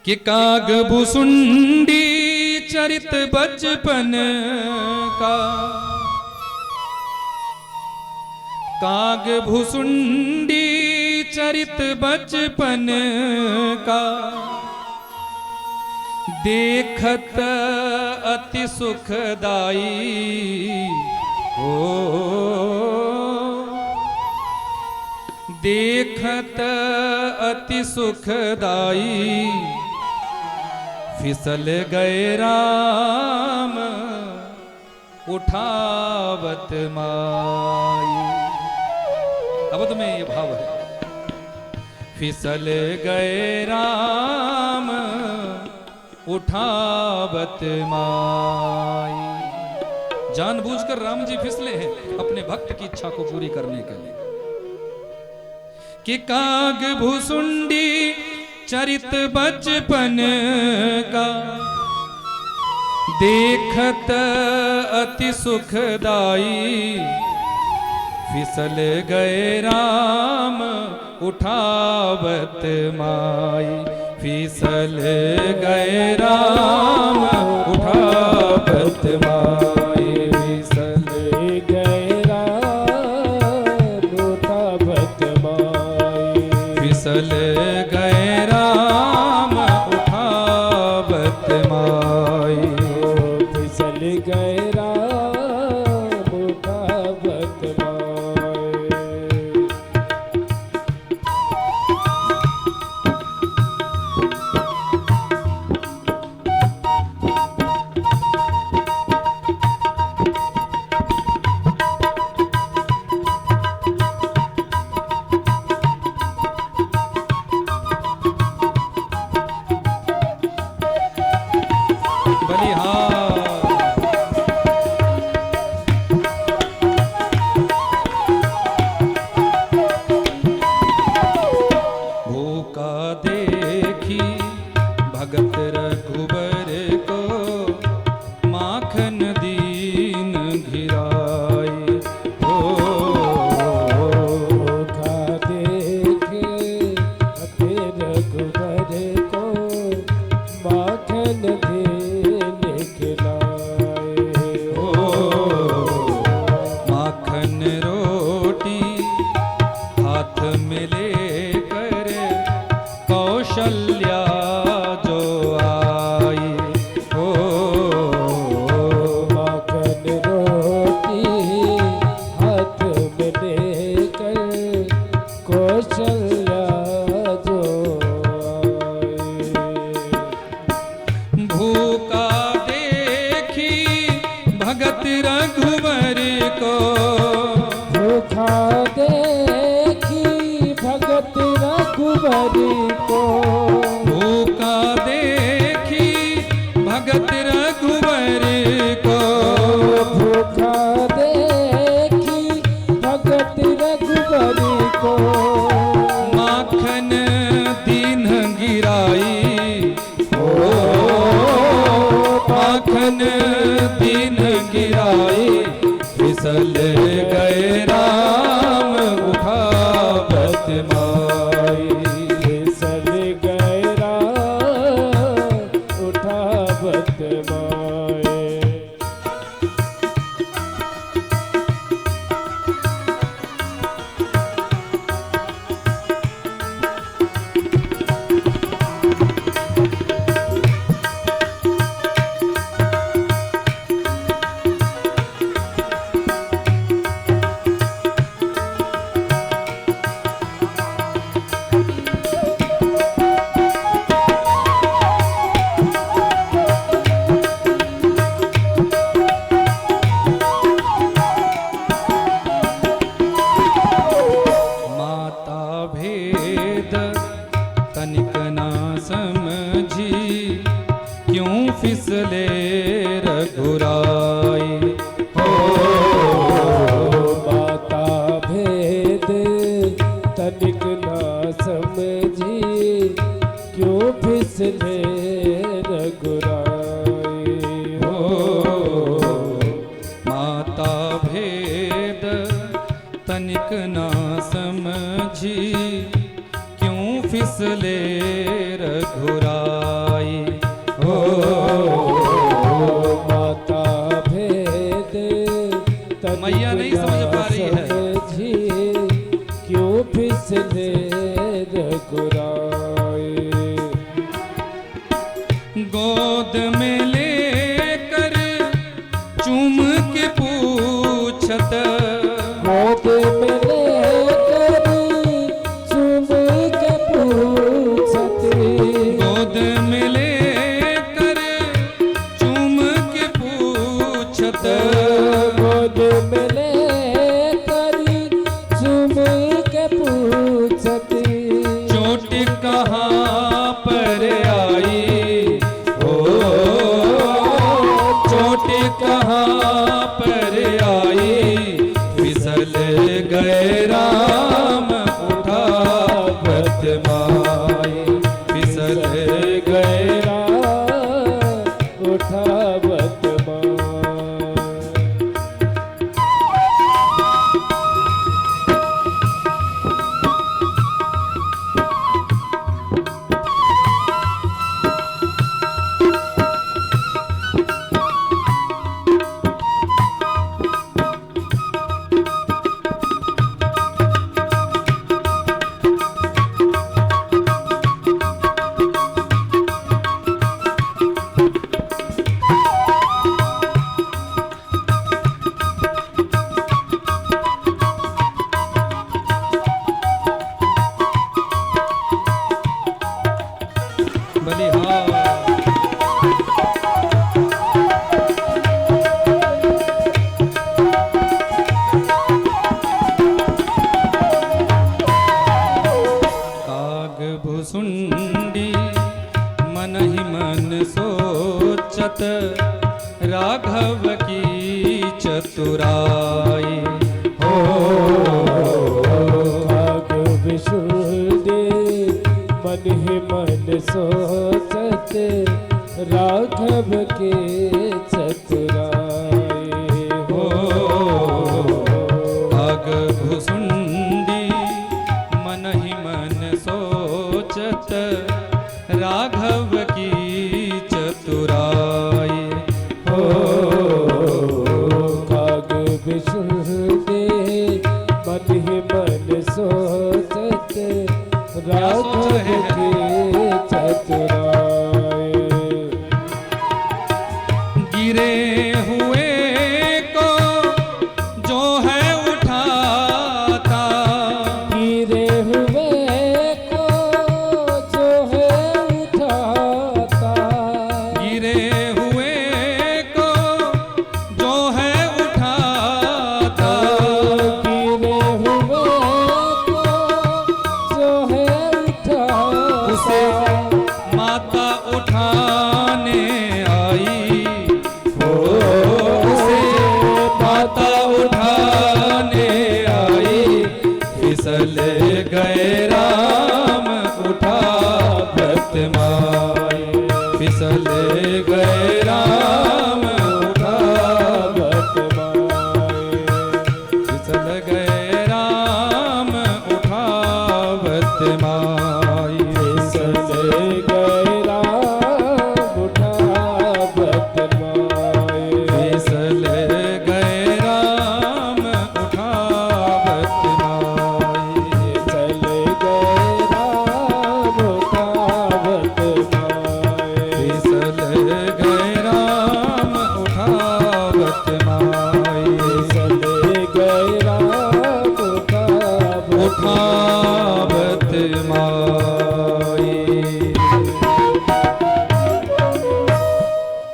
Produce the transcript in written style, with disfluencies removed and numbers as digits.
कि काग भुसुंडी चरित बचपन का, काग भुसुंडी चरित बचपन का, देखत अति सुखदाई हो, देखत अति सुखदाई, फिसल गए राम उठावत माई। अब तुम्हें ये भाव है, फिसल गए राम उठावत माई। जानबूझकर राम जी फिसले हैं अपने भक्त की इच्छा को पूरी करने के लिए। कि काग भुसुंडी चरित बचपन का, देखत अति सुखदाई, फिसल गए राम उठावत माई। फिसल गए राम उठावत माई, फिसल गए राम उठावत माई, फिसल गए राम उठावत माई, फिसल गए राम उठावत माई। भूखा देखी भगत रघुबर को, माखन दीन घिराए हो। भूखा देखी भगत रघुबर को, माखन दीन खिलाए हो। माखन रोटी हाथ में लेकर कौशल्या जो आई हो। माखन रोटी हाथ में लेकर कौशल्या जो आई। भूखा देखी भगत रघुबर को, भूखा देखी भगत रघुबर को, भूखा देखी भगत रघुबर को, भूखा देखी भगत रघुबर को, माखन दीन गिराई हो। माखन दीन गिराई, फिसल गए राम उठावत माई, फिसल गए राम उठावत माई। फिसले रघुराई हो। माता भेद तनिक ना समझी, क्यों फिसले रघुराई हो। माता भेद तनिक ना समझी, क्यों फिसले रघुराई। गए राम उठावत भुसुंडी मन ही मन सोचत राघव की चतुराई हो। काग भुसुंडी मन ही मन सोचत राघव के चतुराई हो। काग भुसुंडी मन ही मन सोचत राघव की चतुराई हो। काग भुसुंडी मन ही मन सोचत राघव की चतुराई। गिरे हुए को जो है उठाता, गिरे हुए को जो है उठाता, गिरे हुए को जो है उठाता, गिरे हुए को जो है उठाता, उसे माता उठाने आई हो। उसे माता उठाने आई, फिसल गए राम उठावत माई, फिसल गए